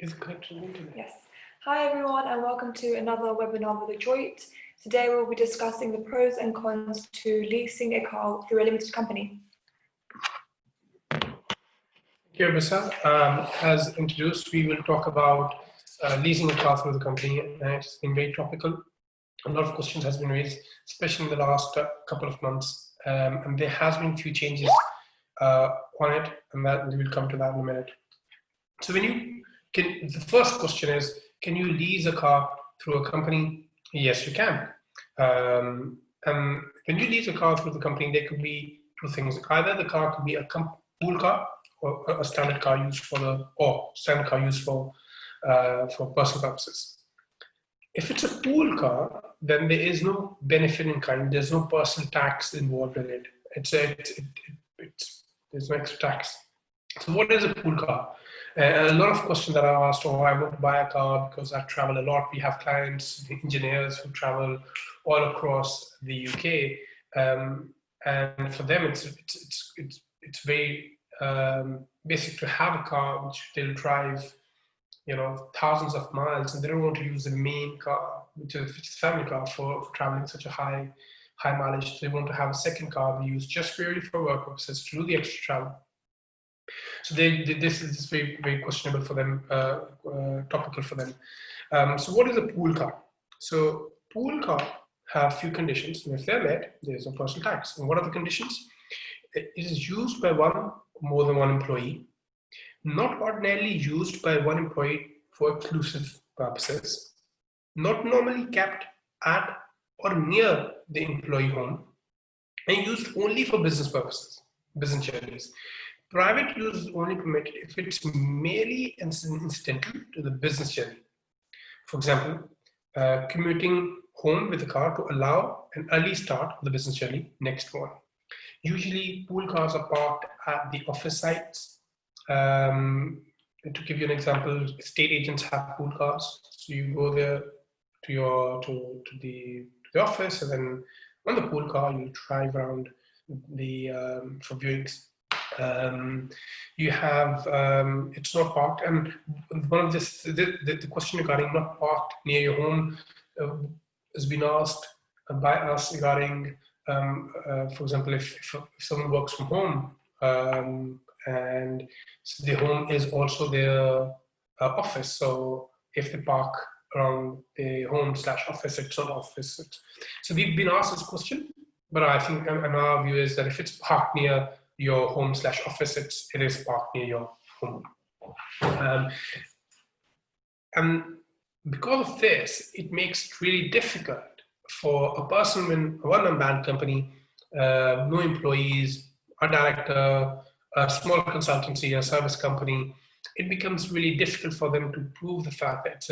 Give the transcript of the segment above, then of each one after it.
Is it connected to the internet? Yes. Hi everyone and welcome to another webinar with Adroit. Today we'll be discussing the pros and cons to leasing a car through a limited company. Thank you, Abisa. As introduced, we will talk about leasing a car through the company, and it's been very topical. A lot of questions has been raised, especially in the last couple of months, and there has been a few changes on it, and that we will come to that in a minute. So the first question is, can you lease a car through a company? Yes, you can. And when you lease a car through the company, there could be two things. Either the car could be a pool car, or a standard car used for personal purposes. If it's a pool car, then there is no benefit in kind. There's no personal tax involved in it. There's no extra tax. So what is a pool car? A lot of questions that are asked, I want to buy a car because I travel a lot. We have clients, engineers who travel all across the UK, and for them it's very basic to have a car which they'll drive, thousands of miles, and they don't want to use the main car, which is a family car, for traveling such a high mileage. They want to have a second car they use just purely for work purposes to do the extra travel. So this is very, very questionable for them, topical for them. So what is a pool car? So pool car have few conditions, and if they're met, there's no personal tax. And what are the conditions? It is used by more than one employee, not ordinarily used by one employee for exclusive purposes, not normally kept at or near the employee home, and used only for business purposes, business journeys. Private use is only permitted if it's merely incidental to the business journey. For example, commuting home with a car to allow an early start of the business journey next morning. Usually, pool cars are parked at the office sites. To give you an example, estate agents have pool cars. So you go there to the office, and then on the pool car you drive around for viewings. You have it's not parked, and one of the question regarding not parked near your home has been asked by us regarding, for example, if someone works from home, and so the home is also their office. So if they park around the home/office, it's not office. So we've been asked this question, but I think, and our view is that if it's parked near your home/office, it is parked near your home. And because of this, it makes it really difficult for a person in a one-man band company, no employees, a director, a small consultancy, a service company. It becomes really difficult for them to prove the fact that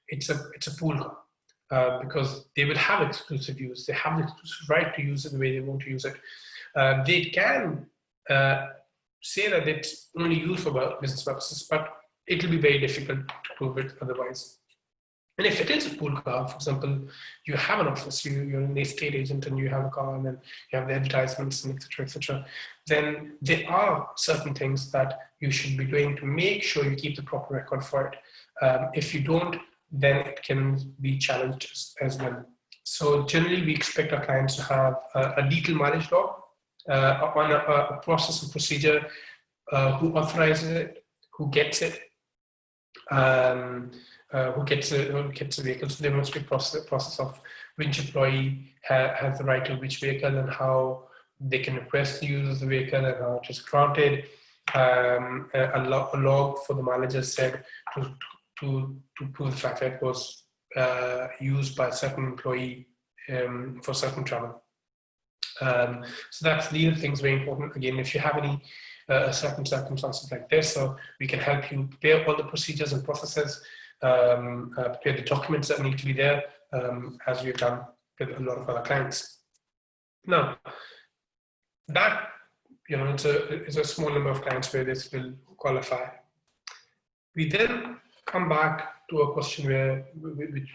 it's a pool car, because they will have exclusive use. They have the exclusive right to use it the way they want to use it. They can say that it's only used for business purposes, but it will be very difficult to prove it otherwise. And if it is a pool car, for example, you have an office, you're an estate agent and you have a car, and then you have the advertisements and etc., then there are certain things that you should be doing to make sure you keep the proper record for it. If you don't, then it can be challenged as well. So generally, we expect our clients to have a detailed mileage log on a process and procedure, who authorizes it, who gets it, who gets the vehicle. So there must be a process of which employee has the right to which vehicle, and how they can request the use of the vehicle, and how it is granted. A log for the mileage is said to prove the fact that it was used by a certain employee for certain travel. So these are things very important. Again, if you have any certain circumstances like this, so we can help you prepare all the procedures and processes, prepare the documents that need to be there, as we've done with a lot of other clients. Now, that it's a small number of clients where this will qualify. We then come back to a question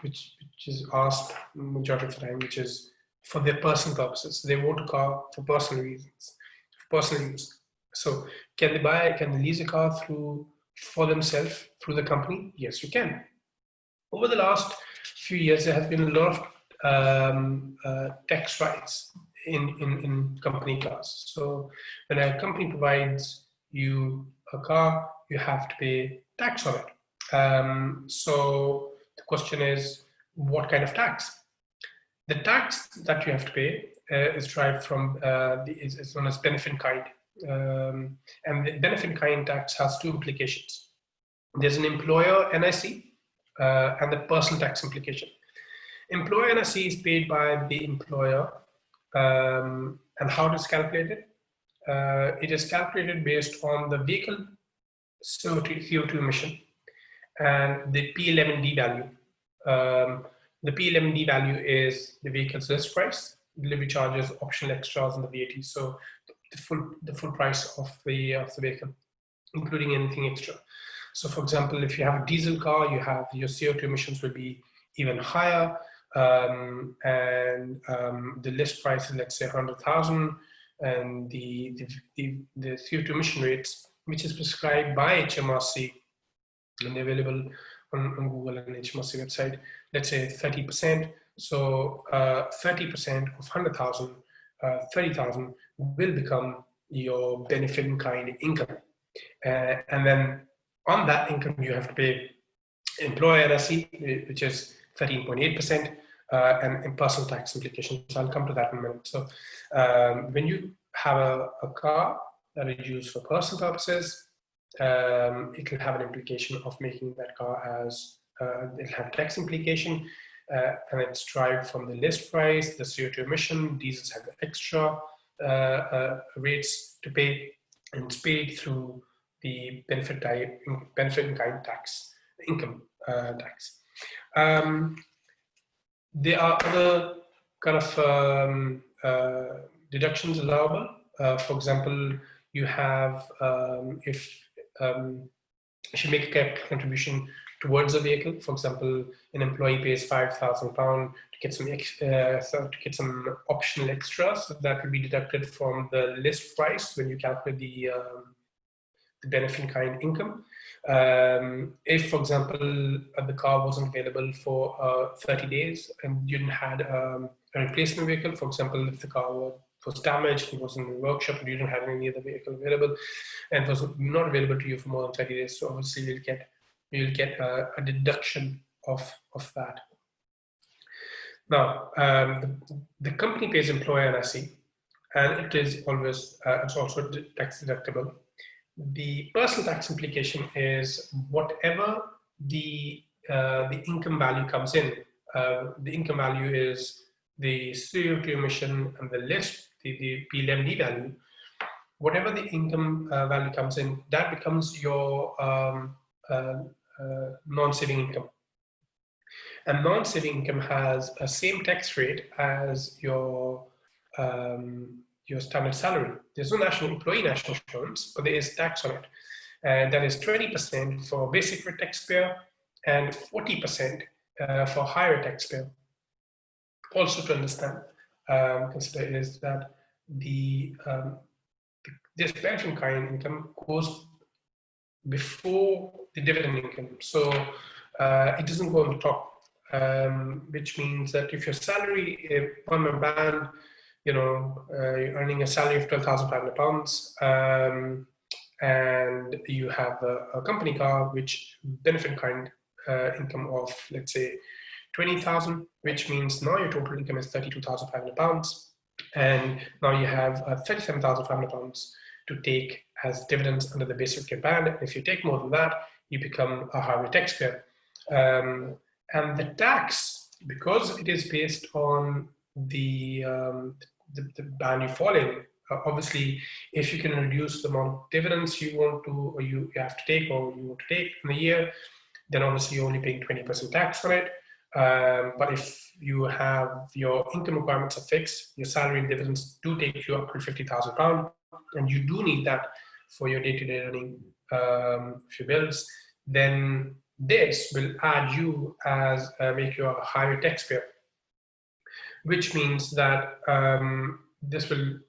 which is asked majority of the time, which is for their personal purposes. They want a car for personal reasons, for personal use. So can they lease a car through for themselves through the company? Yes, you can. Over the last few years, there has been a lot of tax rise in company cars. So when a company provides you a car, you have to pay tax on it. So the question is, what kind of tax? The tax that you have to pay is derived from is known as benefit in kind, and the benefit in kind tax has two implications. There's an employer NIC and the personal tax implication. Employer NIC is paid by the employer, and how it is calculated? It is calculated based on the vehicle CO2 emission and the P11D value. The P11D value is the vehicle's list price, delivery charges, optional extras, and the VAT. So the full price of the vehicle, including anything extra. So, for example, if you have a diesel car, your CO2 emissions will be even higher, and the list price is, let's say, 100,000, and the CO2 emission rates, which is prescribed by HMRC and available on Google and HMRC website, let's say 30%. So 30% of 100,000, 30,000 will become your benefit in kind income. And then on that income, you have to pay employer NSC, which is 13.8%, and personal tax implications. So I'll come to that in a minute. So when you have a car that is used for personal purposes, it will have an implication of making that car as, it'll have tax implication, and it's derived from the list price, the CO2 emission. Diesels have extra rates to pay, and it's paid through the benefit in kind tax, income tax. There are other kind of deductions allowable. For example, you have if you make a capital contribution towards a vehicle, for example, an employee pays £5,000 to get some optional extras, so that will be deducted from the list price when you calculate the benefit in kind income. If, for example, the car wasn't available for 30 days and you didn't had a replacement vehicle, for example, if the car was damaged, it was in the workshop, and you didn't have any other vehicle available, and was not available to you for more than 30 days, so obviously you'll get a deduction of that. Now, the company pays employer NIC, and it is always it's also tax deductible. The personal tax implication is whatever the income value comes in. The income value is the CO2 emission and the list, the P11D value. Whatever the income value comes in, that becomes your non-saving income. And non-saving income has a same tax rate as your standard salary. There's no employee national insurance, but there is tax on it. And that is 20% for basic rate taxpayer and 40% for higher taxpayer. Also to understand, consider is that this benefit kind income goes before the dividend income. So it doesn't go on the top, which means that if your salary, one band, you're earning a salary of £12,500, and you have a company car which benefit kind income of, let's say, 20,000, which means now your total income is £32,500, and now you have £37,500 to take as dividends under the basic rate band. And if you take more than that, you become a higher taxpayer. And the tax, because it is based on the band you fall in, obviously, if you can reduce the amount of dividends you want to, or you have to take, or you want to take in a year, then obviously you're only paying 20% tax on it. But if you have your income requirements are fixed, your salary and dividends do take you up to £50,000, and you do need that for your day-to-day earning of your bills, then this will add you as make you a higher taxpayer, which means that this will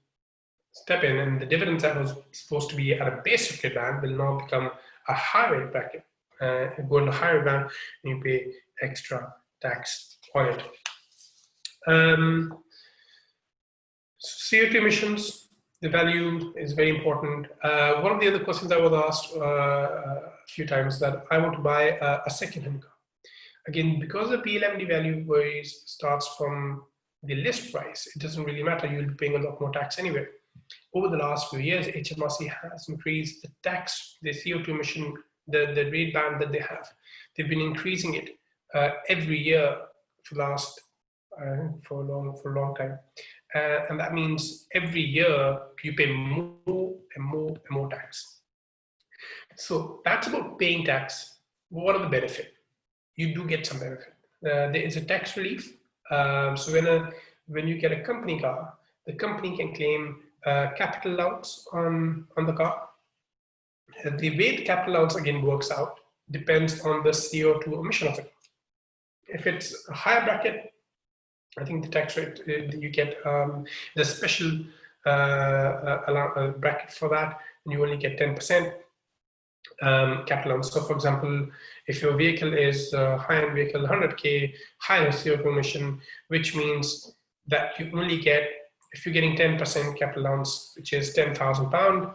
step in, and the dividends that was supposed to be at a basic rate band will now become a high rate bracket, go in the higher band, and you pay extra tax on it. CO2 emissions, the value is very important. One of the other questions I was asked a few times that I want to buy a second-hand car. Again, because the P11D value starts from the list price, it doesn't really matter. You'll be paying a lot more tax anyway. Over the last few years, HMRC has increased the tax, the CO2 emission, the rate band that they have. They've been increasing it every year for last for a long time, and that means every year you pay more and more and more tax. So that's about paying tax. What are the benefits? You do get some benefit. There is a tax relief. So when you get a company car, the company can claim capital allowance on the car. The way the capital allowance again works out depends on the CO2 emission of it. If it's a higher bracket, I think the tax rate you get the special bracket for that, and you only get 10% capital allowance. So, for example, if your vehicle is a high-end vehicle, 100K, higher CO2 emission, which means that you only get, if you're getting 10% capital allowance, which is £10,000,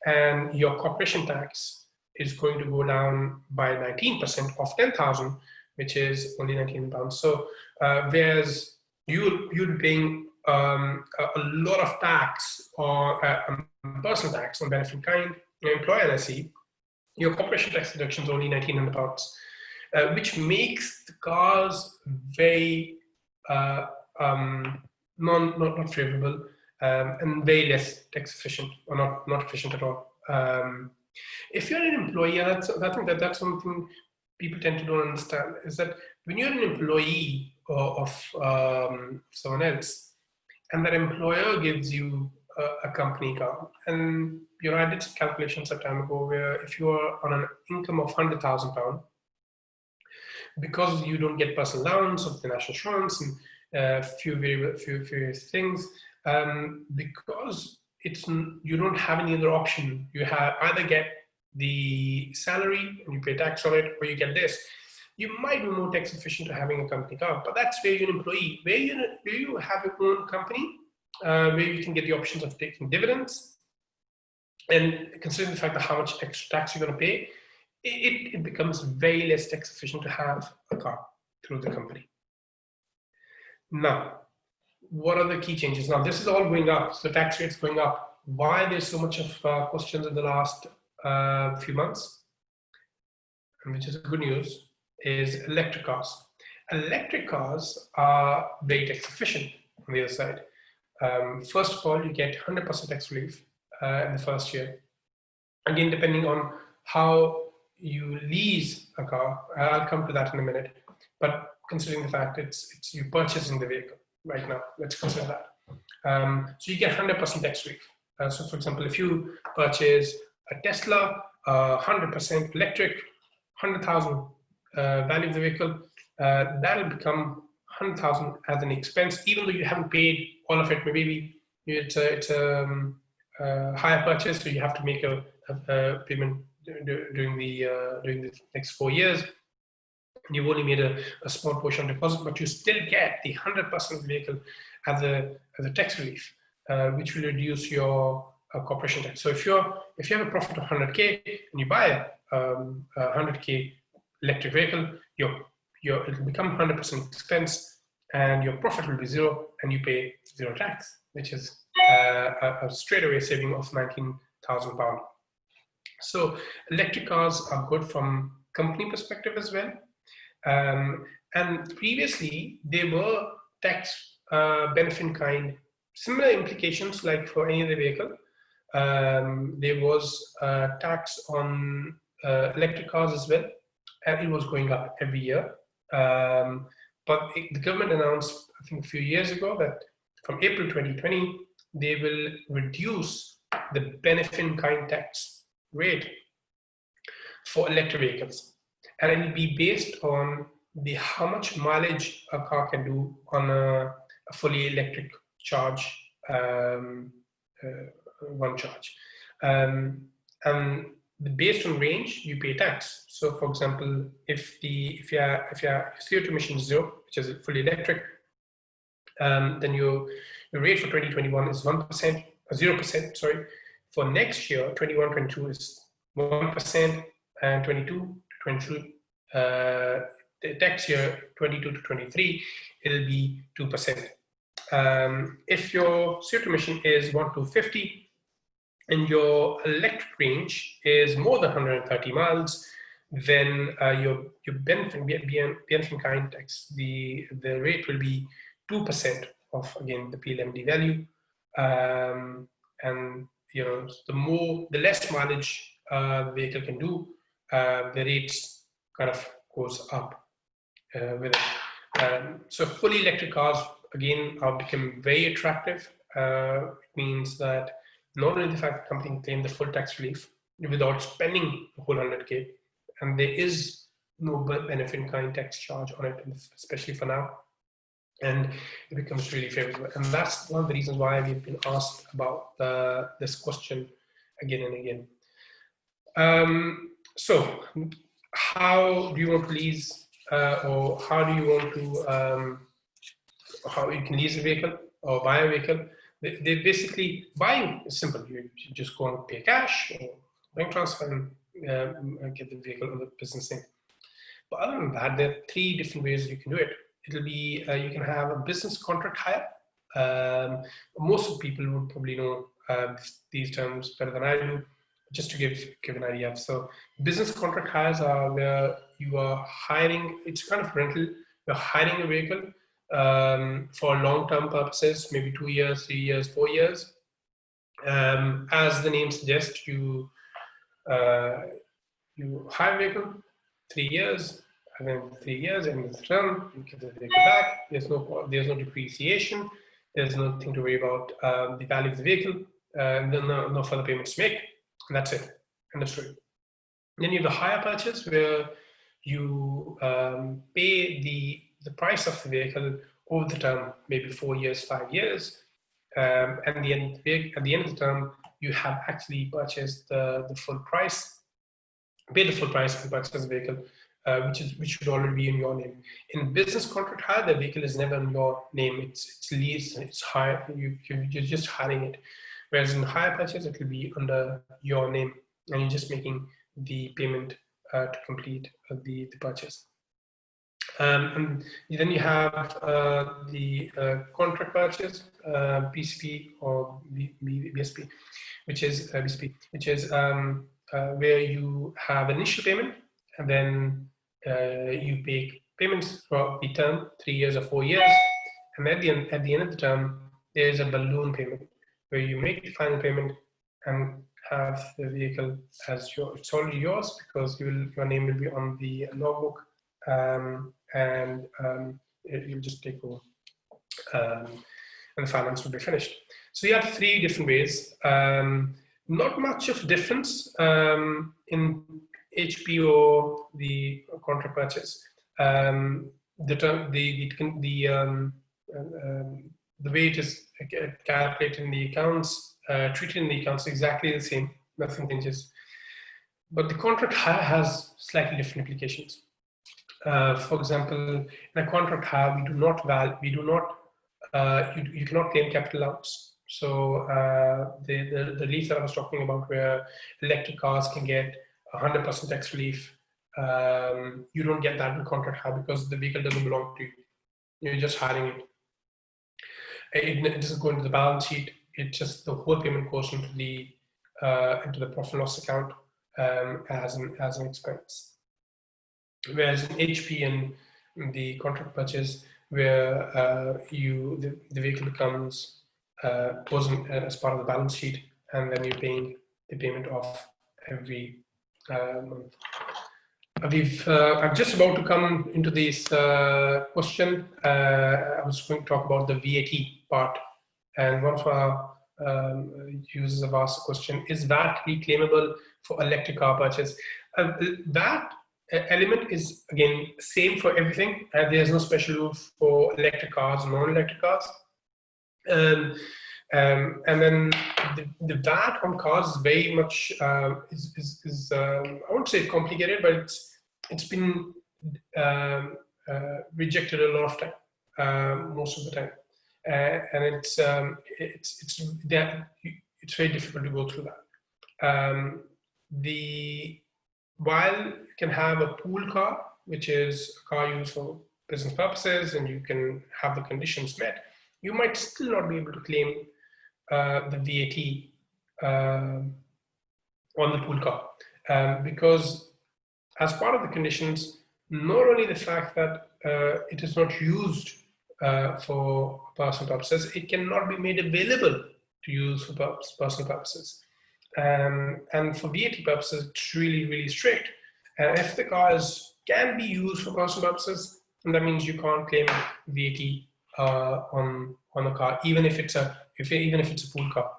and your corporation tax is going to go down by 19% of 10,000, which is only £19. So, whereas you'll be paying a lot of tax or personal tax on benefit in kind, your employer LSE, your corporation tax deduction is only £1,900, which makes the cars very not favorable and very less tax efficient, or not efficient at all. If you're an employee, and I think that's something people tend to don't understand, is that when you're an employee of someone else, and that employer gives you a company car, and I did some calculations some time ago where if you are on an income of £100,000, because you don't get personal allowance of the national insurance and few various things, because you don't have any other option. You have either get the salary and you pay tax on it, or you get this. You might be more tax efficient to having a company car, but that's where you're an employee. Where you have your own company, where you can get the options of taking dividends, and considering the fact that how much extra tax you're going to pay, it becomes very less tax efficient to have a car through the company. Now, what are the key changes? Now, this is all going up, so tax rates going up. Why there's so much of questions in the last few months, and which is good news, is electric cars. Electric cars are very tax efficient on the other side. First of all, you get 100% tax relief in the first year. Again, depending on how you lease a car, I'll come to that in a minute. But considering the fact it's you purchasing the vehicle right now, let's consider that. So you get 100% tax relief. So, for example, if you purchase a Tesla, 100% electric, 100,000 value of the vehicle, that'll become 100,000 as an expense, even though you haven't paid all of it. Maybe it's a higher purchase, so you have to make a payment during the next 4 years. You've only made a small portion of deposit, but you still get the 100% vehicle as a tax relief, which will reduce your corporation tax. So if you have a profit of 100K and you buy a 100K electric vehicle, it will become 100% expense, and your profit will be zero, and you pay zero tax, which is a straightaway saving of £19,000. So electric cars are good from company perspective as well. And previously they were tax benefit in kind, similar implications like for any other vehicle. There was tax on electric cars as well, and it was going up every year. But the government announced, I think a few years ago, that from April 2020, they will reduce the benefit in kind tax rate for electric vehicles. And it will be based on how much mileage a car can do on a fully electric charge, one charge. And based on range, you pay tax. So, for example, if your CO2 emission is 0, which is fully electric, then your rate for 2021 is 1%, 0%. Sorry, for next year, 21-22 is 1%, and 22-23. The tax year 22-23, it'll be 2%. If your CO2 emission is 1 to 50 and your electric range is more than 130 miles, then your benefit in kind tax, the rate will be 2% of, again, the PLMD value. And the less mileage the vehicle can do, the rates kind of goes up with it. So fully electric cars, again, are becoming very attractive. It means that not only the fact the company can claim the full tax relief without spending the whole 100K, and there is no benefit in kind tax charge on it, especially for now, and it becomes really favorable. And that's one of the reasons why we've been asked about this question again and again. So how do you want to lease, or how do you want to, how you can lease a vehicle or buy a vehicle? They basically, buying is simple. You just go and pay cash or bank transfer and get the vehicle on the business name. But other than that, there are 3 different ways you can do it. It'll be, you can have a business contract hire. Most of the people would probably know these terms better than I do, just to give an idea. So business contract hires are where you are hiring, it's kind of rental, you're hiring a vehicle for long-term purposes, maybe 2 years, 3 years, 4 years. As the name suggests, you hire a vehicle 3 years, and then 3 years, and the term, you get the vehicle back. There's no depreciation. There's nothing to worry about the value of the vehicle. No further payments to make, and that's it. End of story. Then you have the hire purchase, where you pay the price of the vehicle over the term, maybe 4 years, 5 years. And at the end of the term, you have actually purchased the full price, pay the full price and purchase the vehicle, which should already be in your name. In business contract hire, the vehicle is never in your name. It's leased, it's hire. You're just hiring it. Whereas in hire purchase, it will be under your name, and you're just making the payment to complete the purchase. And then you have the contract purchase, PCP or BSP, which is BSP, which is where you have initial payment, and then you pay payments for the term, 3 years or 4 years, and at the end of the term, there is a balloon payment where you make the final payment and have the vehicle as it's already yours, because your name will be on the logbook, and you'll just take over, and the finance will be finished. So you have 3 different ways. Not much of difference in HP or the contract purchase. The way it is calculated in the accounts, treated in the accounts, exactly the same. Nothing changes. But the contract hire has slightly different implications. For example, in a contract hire, you cannot claim capital allowance. So the lease that I was talking about, where electric cars can get 100% tax relief, you don't get that in contract hire because the vehicle doesn't belong to you. You're just hiring it. It doesn't go into the balance sheet. It just, the whole payment goes into the profit and loss account as an expense. Whereas in HP and the contract purchase, where the vehicle becomes goes in as part of the balance sheet, and then you're paying the payment off every month. I'm just about to come into this question. I was going to talk about the VAT part, and one of our users have asked the question: is VAT reclaimable for electric car purchase? That element is, again, same for everything. There's no special rule for electric cars and non-electric cars. And then the VAT on cars is very much I won't say complicated, but it's been rejected a lot of time, most of the time, and it's very difficult to go through that. While you can have a pool car, which is a car used for business purposes, and you can have the conditions met, you might still not be able to claim the VAT on the pool car, because as part of the conditions, not only the fact that it is not used for personal purposes, it cannot be made available to use for personal purposes. And for VAT purposes, it's really, really strict. And if the cars can be used for personal purposes, and that means you can't claim VAT on a car, even if it's a pool car.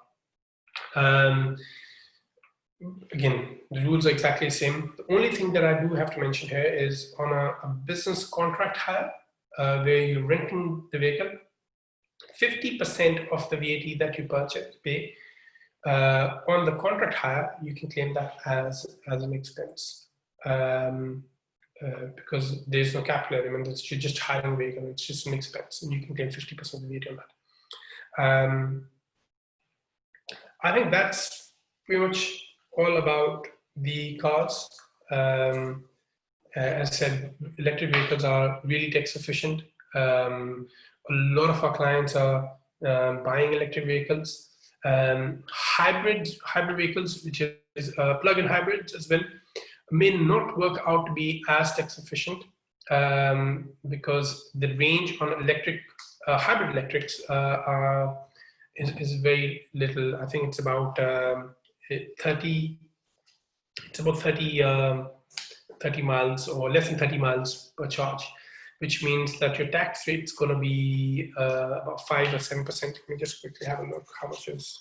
Again, the rules are exactly the same. The only thing that I do have to mention here is on a business contract hire, where you're renting the vehicle, 50% of the VAT that you pay on the contract hire, you can claim that as an expense, because there's no capital element. You're just hiring a vehicle. It's just an expense, and you can claim 50% of the VAT on that. I think that's pretty much all about the cars. As I said, electric vehicles are really tax efficient. A lot of our clients are buying electric vehicles. Hybrid vehicles, which is plug-in hybrids as well, may not work out to be as tax efficient, because the range on hybrid electrics is very little. I think it's about 30 miles or less than 30 miles per charge, which means that your tax rate is going to be about 5 or 7%. Let me just quickly have a look how much it is.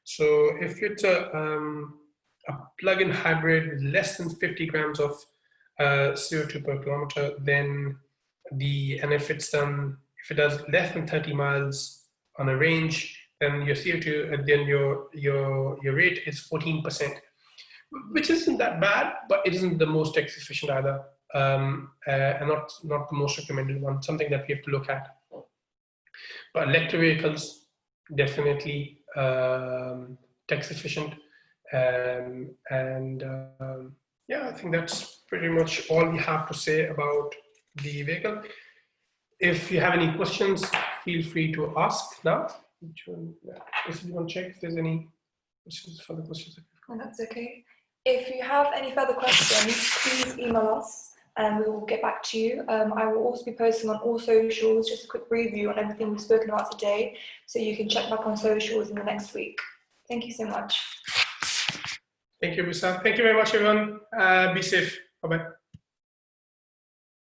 So if it's a plug-in hybrid with less than 50 grams of CO2 per kilometer, then if it does less than 30 miles on a range, then your CO2, then your rate is 14%, which isn't that bad, but it isn't the most tax efficient either, and not the most recommended one. Something that we have to look at. But electric vehicles definitely tax efficient, yeah, I think that's pretty much all we have to say about the vehicle. If you have any questions, feel free to ask now. If you want to check if there's any further questions. Oh, that's okay. If you have any further questions, please email us and we will get back to you. I will also be posting on all socials, just a quick review on everything we've spoken about today, so you can check back on socials in the next week. Thank you so much. Thank you, Bisa. Thank you very much, everyone. Be safe. Bye-bye.